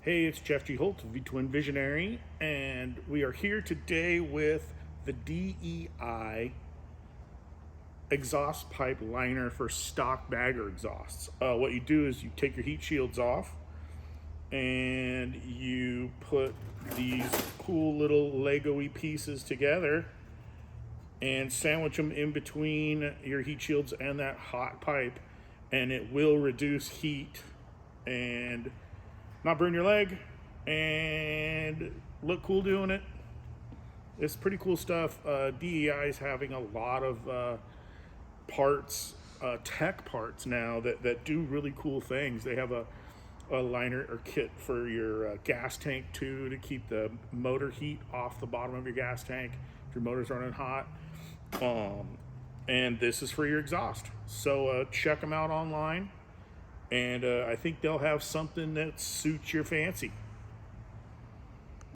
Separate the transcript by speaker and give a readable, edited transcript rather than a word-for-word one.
Speaker 1: Hey, it's Jeff G. Holt, V-Twin Visionary, and we are here today with the DEI exhaust pipe liner for stock bagger exhausts. What you do is you take your heat shields off and you put these cool little Lego-y pieces together and sandwich them in between your heat shields and that hot pipe, and it will reduce heat and not burn your leg and look cool doing it. It's pretty cool stuff. DEI is having a lot of parts, tech parts now that do really cool things. They have a liner or kit for your gas tank too, to keep the motor heat off the bottom of your gas tank if your motor's running hot. And this is for your exhaust. So check them out online. And I think they'll have something that suits your fancy.